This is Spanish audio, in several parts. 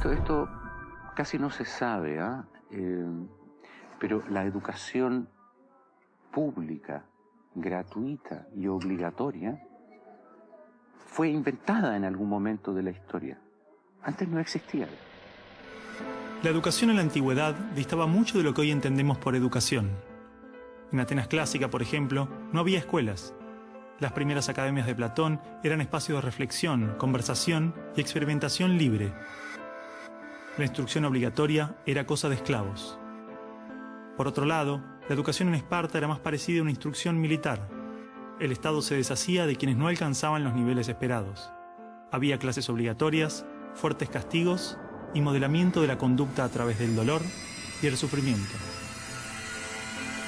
Esto casi no se sabe, pero la educación pública, gratuita y obligatoria fue inventada en algún momento de la historia. Antes no existía. La educación en la antigüedad distaba mucho de lo que hoy entendemos por educación. En Atenas clásica, por ejemplo, no había escuelas. Las primeras academias de Platón eran espacios de reflexión, conversación y experimentación libre. La instrucción obligatoria era cosa de esclavos. Por otro lado, la educación en Esparta era más parecida a una instrucción militar. El Estado se deshacía de quienes no alcanzaban los niveles esperados. Había clases obligatorias, fuertes castigos y modelamiento de la conducta a través del dolor y el sufrimiento.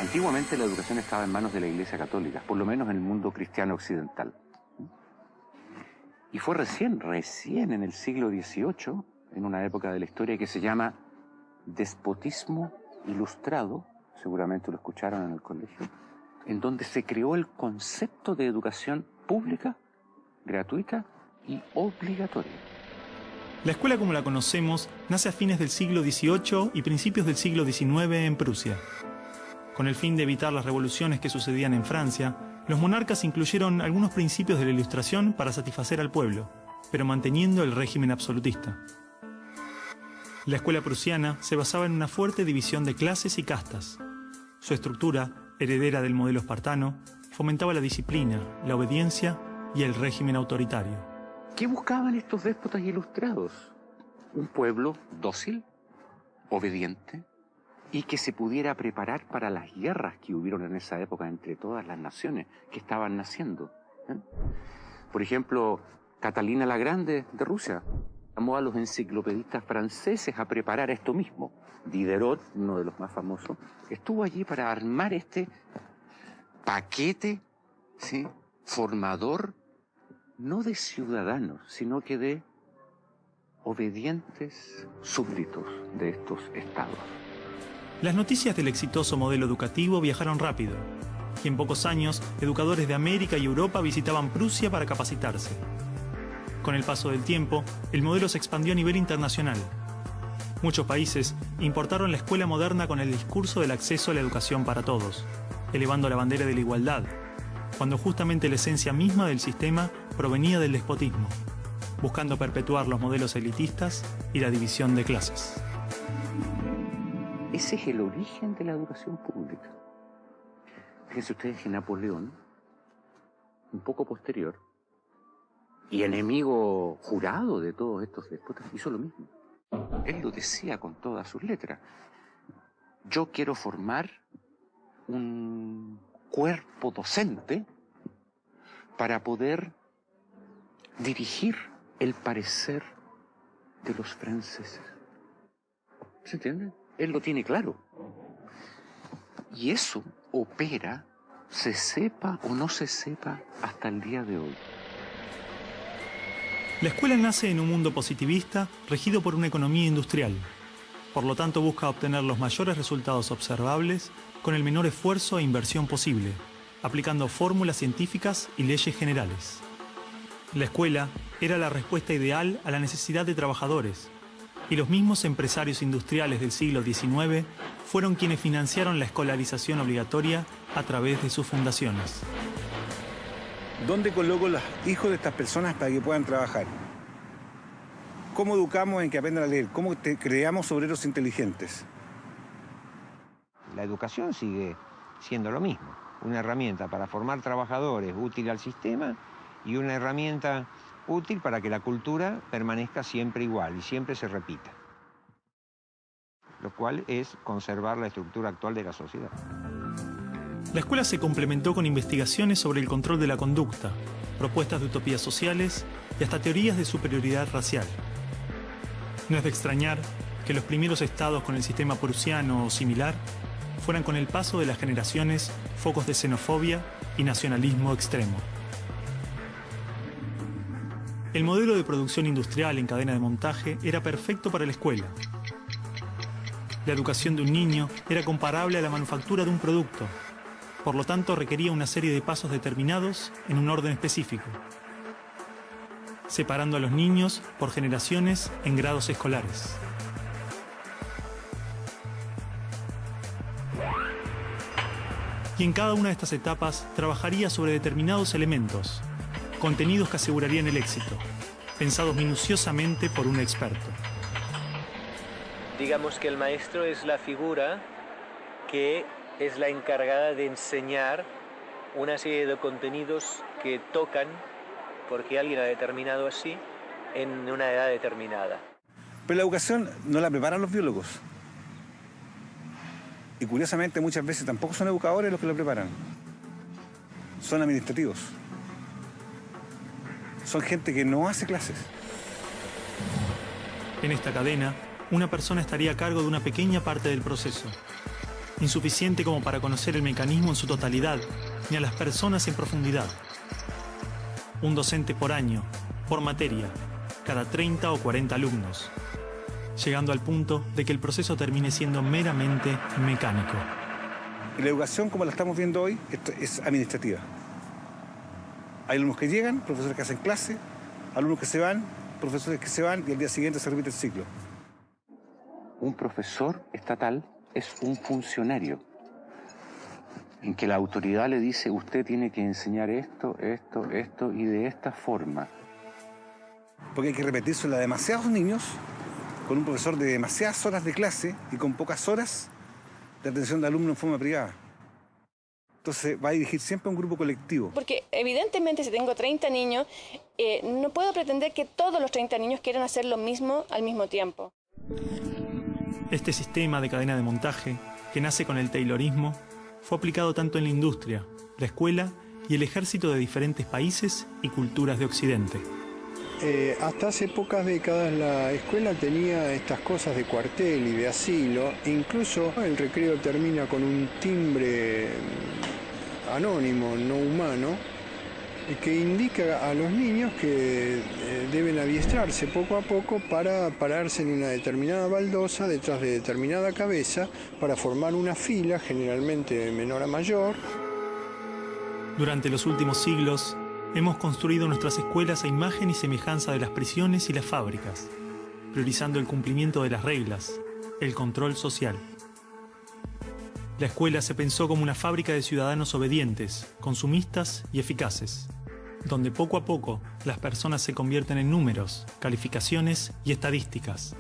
Antiguamente la educación estaba en manos de la Iglesia Católica, por lo menos en el mundo cristiano occidental. Y fue recién en el siglo XVIII, en una época de la historia que se llama despotismo ilustrado, seguramente lo escucharon en el colegio, en donde se creó el concepto de educación pública, gratuita y obligatoria. La escuela como la conocemos nace a fines del siglo XVIII y principios del siglo XIX en Prusia. Con el fin de evitar las revoluciones que sucedían en Francia, los monarcas incluyeron algunos principios de la Ilustración para satisfacer al pueblo, pero manteniendo el régimen absolutista. La escuela prusiana se basaba en una fuerte división de clases y castas. Su estructura, heredera del modelo espartano, fomentaba la disciplina, la obediencia y el régimen autoritario. ¿Qué buscaban estos déspotas ilustrados? Un pueblo dócil, obediente, y que se pudiera preparar para las guerras que hubieron en esa época entre todas las naciones que estaban naciendo. Por ejemplo, Catalina la Grande de Rusia llamó a los enciclopedistas franceses a preparar esto mismo. Diderot, uno de los más famosos, estuvo allí para armar este paquete, ¿sí?, formador, no de ciudadanos, sino que de obedientes súbditos de estos estados. Las noticias del exitoso modelo educativo viajaron rápido, y en pocos años, educadores de América y Europa visitaban Prusia para capacitarse. Con el paso del tiempo, el modelo se expandió a nivel internacional. Muchos países importaron la escuela moderna con el discurso del acceso a la educación para todos, elevando la bandera de la igualdad, cuando justamente la esencia misma del sistema provenía del despotismo, buscando perpetuar los modelos elitistas y la división de clases. Ese es el origen de la educación pública. Fíjense ustedes que Napoleón, un poco posterior, y enemigo jurado de todos estos déspotas, hizo lo mismo. Él lo decía con todas sus letras. Yo quiero formar un cuerpo docente para poder dirigir el parecer de los franceses. ¿Se entiende? Él lo tiene claro. Y eso opera, se sepa o no se sepa, hasta el día de hoy. La escuela nace en un mundo positivista regido por una economía industrial. Por lo tanto, busca obtener los mayores resultados observables con el menor esfuerzo e inversión posible, aplicando fórmulas científicas y leyes generales. La escuela era la respuesta ideal a la necesidad de trabajadores, y los mismos empresarios industriales del siglo XIX fueron quienes financiaron la escolarización obligatoria a través de sus fundaciones. ¿Dónde coloco los hijos de estas personas para que puedan trabajar? ¿Cómo educamos en que aprendan a leer? ¿Cómo creamos obreros inteligentes? La educación sigue siendo lo mismo, una herramienta para formar trabajadores útil al sistema y una herramienta útil para que la cultura permanezca siempre igual y siempre se repita, lo cual es conservar la estructura actual de la sociedad. La escuela se complementó con investigaciones sobre el control de la conducta, propuestas de utopías sociales y hasta teorías de superioridad racial. No es de extrañar que los primeros estados con el sistema prusiano o similar fueran con el paso de las generaciones focos de xenofobia y nacionalismo extremo. El modelo de producción industrial en cadena de montaje era perfecto para la escuela. La educación de un niño era comparable a la manufactura de un producto. Por lo tanto, requería una serie de pasos determinados en un orden específico. separando a los niños por generaciones en grados escolares. Y en cada una de estas etapas trabajaría sobre determinados elementos, contenidos que asegurarían el éxito, pensados minuciosamente por un experto. Digamos que el maestro es la figura que es la encargada de enseñar una serie de contenidos que tocan, porque alguien ha determinado así, en una edad determinada. Pero la educación no la preparan los biólogos. Y curiosamente muchas veces tampoco son educadores los que la preparan. Son administrativos. Son gente que no hace clases. En esta cadena, una persona estaría a cargo de una pequeña parte del proceso, insuficiente como para conocer el mecanismo en su totalidad, ni a las personas en profundidad. Un docente por año, por materia, cada 30 o 40 alumnos, llegando al punto de que el proceso termine siendo meramente mecánico. Y la educación, como la estamos viendo hoy, es administrativa. Hay alumnos que llegan, profesores que hacen clase, alumnos que se van, profesores que se van, y al día siguiente se repite el ciclo. Un profesor estatal es un funcionario en que la autoridad le dice: usted tiene que enseñar esto, esto, esto y de esta forma. Porque hay que repetírselo a demasiados niños, con un profesor de demasiadas horas de clase y con pocas horas de atención de alumnos en forma privada. Entonces va a dirigir siempre a un grupo colectivo. Porque evidentemente si tengo 30 niños, no puedo pretender que todos los 30 niños quieran hacer lo mismo al mismo tiempo. Este sistema de cadena de montaje, que nace con el taylorismo, fue aplicado tanto en la industria, la escuela y el ejército de diferentes países y culturas de Occidente. Hasta hace pocas décadas la escuela tenía estas cosas de cuartel y de asilo. Incluso el recreo termina con un timbre anónimo, no humano, que indica a los niños que deben adiestrarse poco a poco para pararse en una determinada baldosa detrás de determinada cabeza para formar una fila, generalmente de menor a mayor. Durante los últimos siglos, hemos construido nuestras escuelas a imagen y semejanza de las prisiones y las fábricas, priorizando el cumplimiento de las reglas, el control social. La escuela se pensó como una fábrica de ciudadanos obedientes, consumistas y eficaces, donde poco a poco las personas se convierten en números, calificaciones y estadísticas.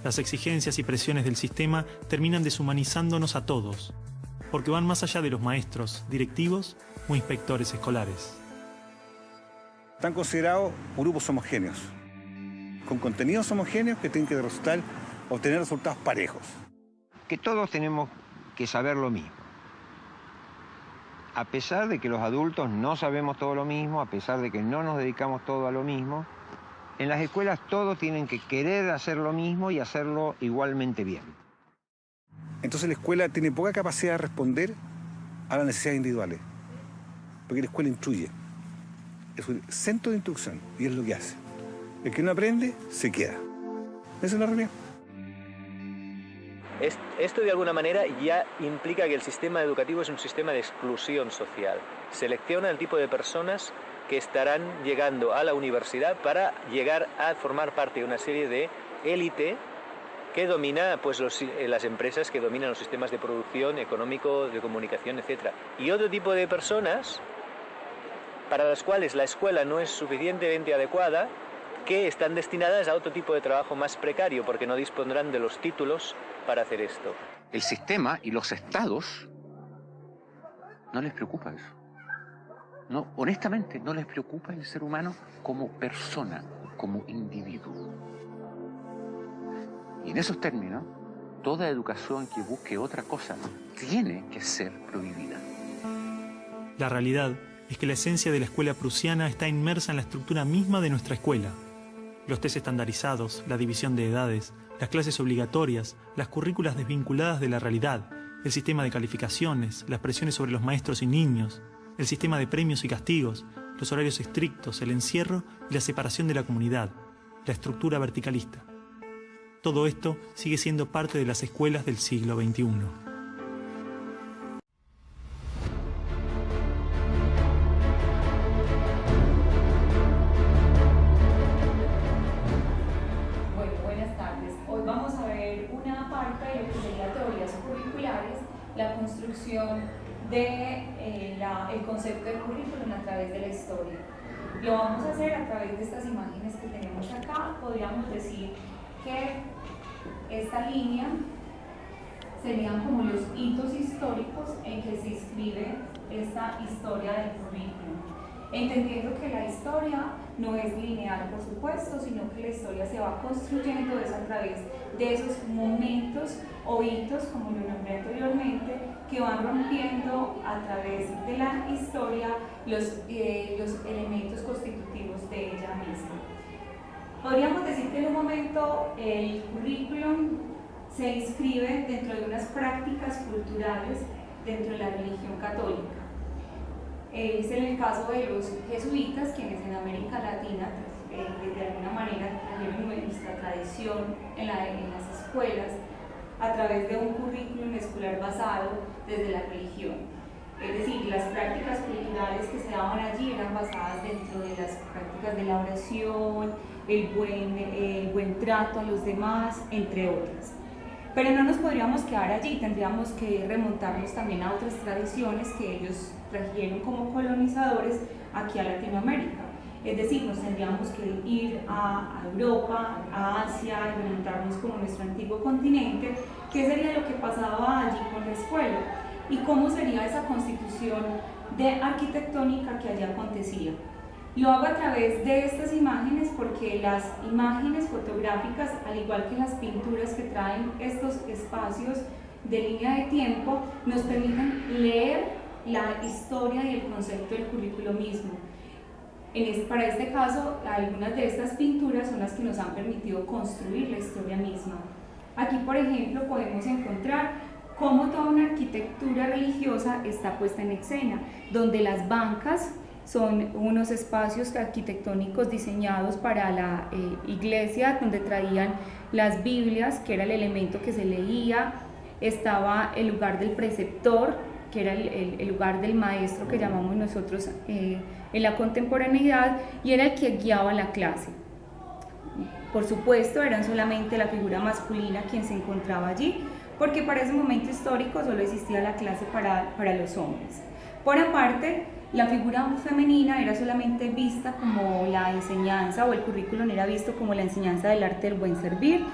Las exigencias y presiones del sistema terminan deshumanizándonos a todos, porque van más allá de los maestros, directivos o inspectores escolares. Están considerados grupos homogéneos, con contenidos homogéneos que tienen que obtener resultados parejos. Que todos tenemos que saber lo mismo. A pesar de que los adultos no sabemos todo lo mismo, a pesar de que no nos dedicamos todo a lo mismo, en las escuelas todos tienen que querer hacer lo mismo y hacerlo igualmente bien. Entonces la escuela tiene poca capacidad de responder a las necesidades individuales, porque la escuela instruye. Es un centro de instrucción y es lo que hace. El que no aprende, se queda. Esa es la realidad. Esto de alguna manera ya implica que el sistema educativo es un sistema de exclusión social. Selecciona el tipo de personas que estarán llegando a la universidad para llegar a formar parte de una serie de élite que domina pues, las empresas que dominan los sistemas de producción, económico, de comunicación, etc. Y otro tipo de personas para las cuales la escuela no es suficientemente adecuada, que están destinadas a otro tipo de trabajo más precario, porque no dispondrán de los títulos para hacer esto. El sistema y los estados no les preocupa eso. No, honestamente, no les preocupa el ser humano como persona, como individuo. Y en esos términos, toda educación que busque otra cosa tiene que ser prohibida. La realidad es que la esencia de la escuela prusiana está inmersa en la estructura misma de nuestra escuela. Los test estandarizados, la división de edades, las clases obligatorias, las currículas desvinculadas de la realidad, el sistema de calificaciones, las presiones sobre los maestros y niños, el sistema de premios y castigos, los horarios estrictos, el encierro y la separación de la comunidad, la estructura verticalista. Todo esto sigue siendo parte de las escuelas del siglo XXI. hoy vamos a ver una parte de lo que sería teorías curriculares, la construcción del concepto de currículum a través de la historia. Lo vamos a hacer a través de estas imágenes que tenemos acá. Podríamos decir que esta línea serían como los hitos históricos en que se inscribe esta historia del currículum. Entendiendo que la historia no es lineal, por supuesto, sino que la historia se va construyendo a través de esos momentos o hitos, como lo nombré anteriormente, que van rompiendo a través de la historia los elementos constitutivos de ella misma. Podríamos decir que en un momento el currículum se inscribe dentro de unas prácticas culturales dentro de la religión católica. Es en el caso de los jesuitas, quienes en América Latina, de alguna manera, trajeron nuestra tradición en las escuelas a través de un currículum escolar basado desde la religión. Es decir, las prácticas culturales que se daban allí eran basadas dentro de las prácticas de la oración, el buen trato a los demás, entre otras. Pero no nos podríamos quedar allí, tendríamos que remontarnos también a otras tradiciones que ellos trajeron como colonizadores aquí a Latinoamérica. Es decir, nos tendríamos que ir a Europa, a Asia, y remontarnos como nuestro antiguo continente. ¿Qué sería lo que pasaba allí con la escuela? ¿Y cómo sería esa constitución arquitectónica que allí acontecía? Lo hago a través de estas imágenes porque las imágenes fotográficas, al igual que las pinturas que traen estos espacios de línea de tiempo, nos permiten leer la historia y el concepto del currículo mismo. Para este caso, algunas de estas pinturas son las que nos han permitido construir la historia misma. Aquí, por ejemplo, podemos encontrar cómo toda una arquitectura religiosa está puesta en escena, donde las bancas son unos espacios arquitectónicos diseñados para la iglesia, donde traían las Biblias, que era el elemento que se leía. Estaba el lugar del preceptor, que era el lugar del maestro que llamamos nosotros en la contemporaneidad, y era el que guiaba la clase. Por supuesto, eran solamente la figura masculina quien se encontraba allí, porque para ese momento histórico solo existía la clase para los hombres. Por aparte, la figura femenina era solamente vista como la enseñanza, o el currículum era visto como la enseñanza del arte del buen servir,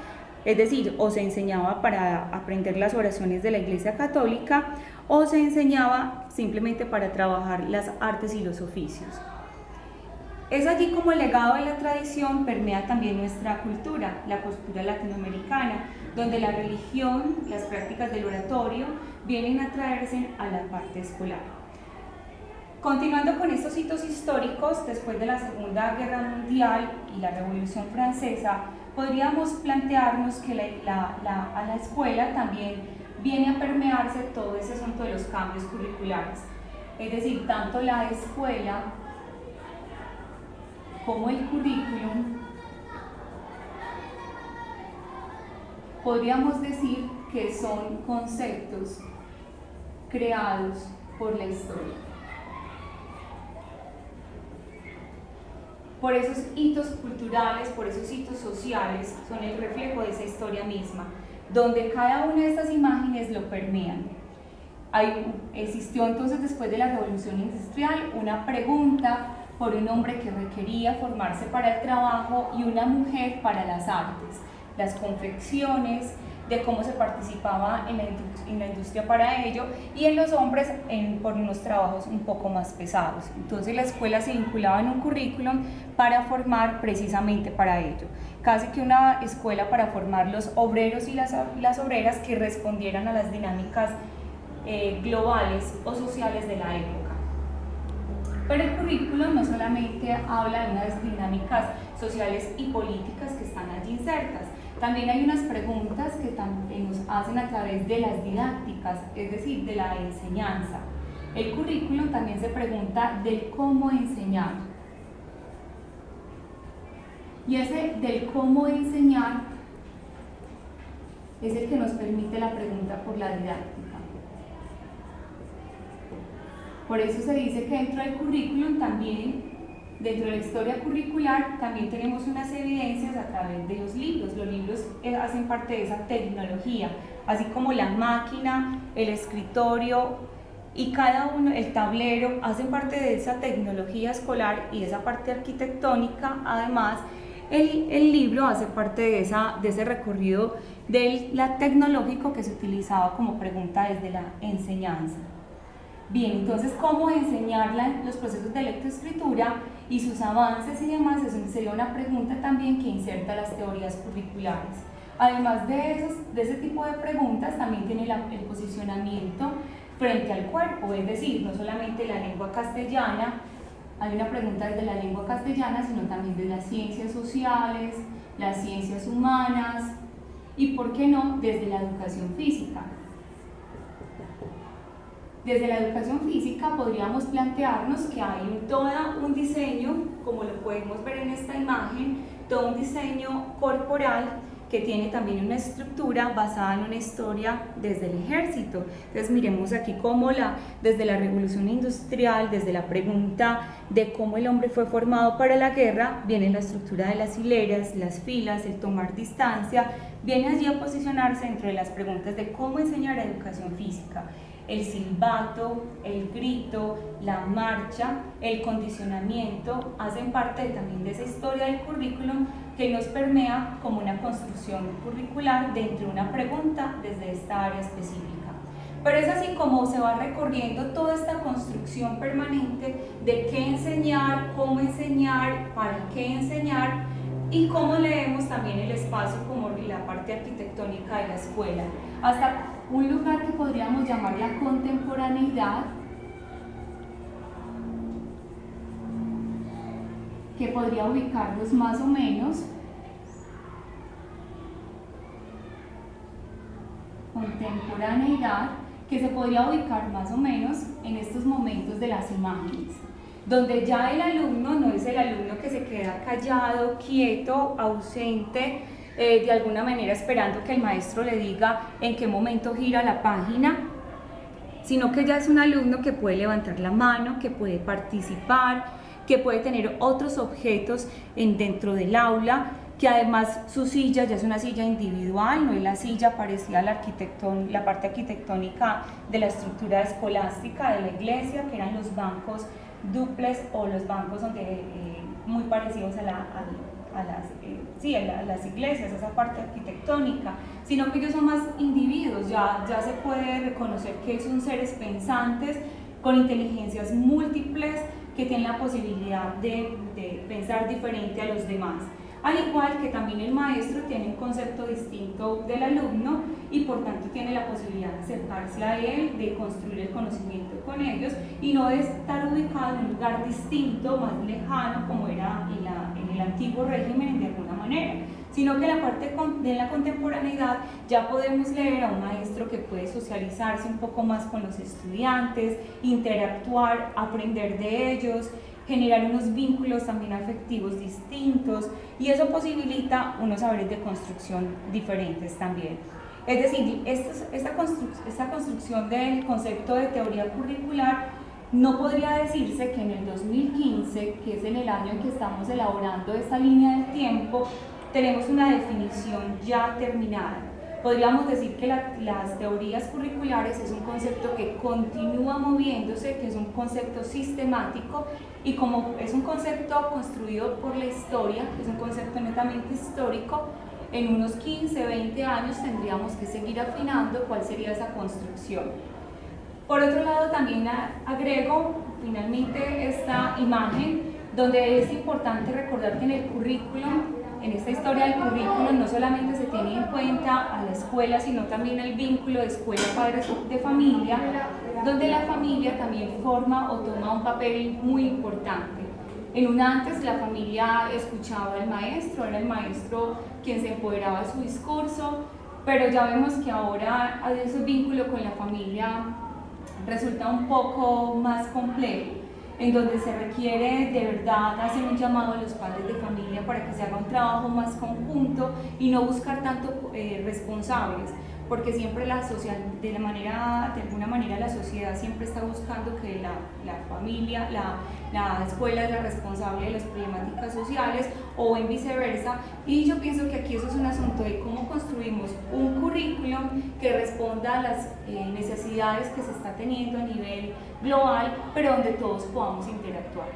es decir, o se enseñaba para aprender las oraciones de la Iglesia Católica, o se enseñaba simplemente para trabajar las artes y los oficios. Es allí como el legado de la tradición permea también nuestra cultura, la cultura latinoamericana, donde la religión, las prácticas del oratorio, vienen a traerse a la parte escolar. Continuando con estos hitos históricos, después de la Segunda Guerra Mundial y la Revolución Francesa, podríamos plantearnos que a la escuela también viene a permearse todo ese asunto de los cambios curriculares. Es decir, tanto la escuela como el currículum, podríamos decir que son conceptos creados por la historia. Por esos hitos culturales, por esos hitos sociales, son el reflejo de esa historia misma, donde cada una de estas imágenes lo permean. Existió entonces, después de la Revolución Industrial, una pregunta por un hombre que requería formarse para el trabajo y una mujer para las artes, las confecciones, de cómo se participaba en la industria para ello, y en los hombres por unos trabajos un poco más pesados. Entonces la escuela se vinculaba en un currículum para formar precisamente para ello, casi que una escuela para formar los obreros y las obreras que respondieran a las dinámicas globales o sociales de la época. Pero el currículum no solamente habla de unas dinámicas sociales y políticas que están allí insertas, también hay unas preguntas que nos hacen a través de las didácticas, es decir, de la enseñanza. El currículum también se pregunta del cómo enseñar. Y ese del cómo enseñar es el que nos permite la pregunta por la didáctica. Por eso se dice que dentro del currículum también dentro de la historia curricular también tenemos unas evidencias a través de los libros. Los libros hacen parte de esa tecnología, así como la máquina, el escritorio y cada uno, el tablero, hacen parte de esa tecnología escolar y de esa parte arquitectónica. Además, el libro hace parte de ese recorrido tecnológico que se utilizaba como pregunta desde la enseñanza. Bien, entonces, ¿cómo enseñar los procesos de lectoescritura y sus avances y demás? Eso sería una pregunta también que inserta las teorías curriculares. Además de ese tipo de preguntas, también tiene el posicionamiento frente al cuerpo, es decir, no solamente la lengua castellana, hay una pregunta desde la lengua castellana, sino también de las ciencias sociales, las ciencias humanas y, ¿por qué no?, desde la educación física. Desde la educación física podríamos plantearnos que hay todo un diseño, como lo podemos ver en esta imagen, todo un diseño corporal que tiene también una estructura basada en una historia desde el ejército. Entonces miremos aquí cómo desde la revolución industrial, desde la pregunta de cómo el hombre fue formado para la guerra, viene la estructura de las hileras, las filas, el tomar distancia, viene allí a posicionarse entre las preguntas de cómo enseñar educación física. El silbato, el grito, la marcha, el condicionamiento hacen parte también de esa historia del currículum que nos permea como una construcción curricular dentro de una pregunta desde esta área específica. Pero es así como se va recorriendo toda esta construcción permanente de qué enseñar, cómo enseñar, para qué enseñar y cómo leemos también el espacio como la parte arquitectónica de la escuela, hasta un lugar que podríamos llamar la contemporaneidad, que podría ubicarlos más o menos, contemporaneidad, que se podría ubicar más o menos en estos momentos de las imágenes, donde ya el alumno no es el alumno que se queda callado, quieto, ausente, de alguna manera esperando que el maestro le diga en qué momento gira la página, sino que ya es un alumno que puede levantar la mano, que puede participar, que puede tener otros objetos dentro del aula, que además su silla ya es una silla individual, no es la silla parecida a la parte arquitectónica de la estructura escolástica de la iglesia, que eran los bancos duples o los bancos muy parecidos a las iglesias, esa parte arquitectónica, sino que ellos son más individuos, ya se puede reconocer que son seres pensantes con inteligencias múltiples que tienen la posibilidad de pensar diferente a los demás. Al igual que también el maestro tiene un concepto distinto del alumno y por tanto tiene la posibilidad de acercarse a él, de construir el conocimiento con ellos y no de estar ubicado en un lugar distinto, más lejano como era en el antiguo régimen de alguna manera, sino que la parte de la contemporaneidad ya podemos leer a un maestro que puede socializarse un poco más con los estudiantes, interactuar, aprender de ellos, generar unos vínculos también afectivos distintos y eso posibilita unos saberes de construcción diferentes también. Es decir, esta construcción del concepto de teoría curricular no podría decirse que en el 2015, que es en el año en que estamos elaborando esta línea del tiempo, tenemos una definición ya terminada. Podríamos decir que las teorías curriculares es un concepto que continúa moviéndose, que es un concepto sistemático y como es un concepto construido por la historia, es un concepto netamente histórico, en unos 15, 20 años tendríamos que seguir afinando cuál sería esa construcción. Por otro lado, también agrego finalmente esta imagen donde es importante recordar que en el currículum, en esta historia del currículum, no solamente se tiene en cuenta a la escuela, sino también el vínculo de escuela-padres de familia, donde la familia también forma o toma un papel muy importante. En un antes la familia escuchaba al maestro, era el maestro quien se empoderaba de su discurso, pero ya vemos que ahora ese vínculo con la familia resulta un poco más complejo, en donde se requiere de verdad hacer un llamado a los padres de familia para que se haga un trabajo más conjunto y no buscar tanto responsables, porque siempre de alguna manera la sociedad siempre está buscando que la familia, la escuela es la responsable de las problemáticas sociales o en viceversa, y yo pienso que aquí eso es un asunto de cómo construimos un currículum que responda a las necesidades que se está teniendo a nivel global, pero donde todos podamos interactuar.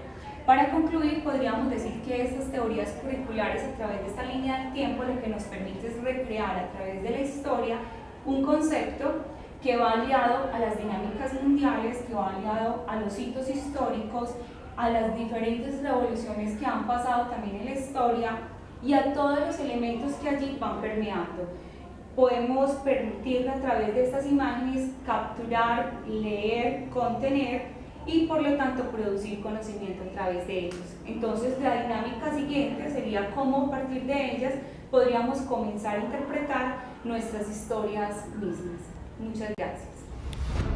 Para concluir, podríamos decir que estas teorías curriculares a través de esta línea del tiempo lo que nos permite es recrear a través de la historia un concepto que va aliado a las dinámicas mundiales, que va aliado a los hitos históricos, a las diferentes revoluciones que han pasado también en la historia y a todos los elementos que allí van permeando. Podemos permitir a través de estas imágenes capturar, leer, contener y por lo tanto producir conocimiento a través de ellos. Entonces la dinámica siguiente sería cómo a partir de ellas podríamos comenzar a interpretar nuestras historias mismas. Muchas gracias.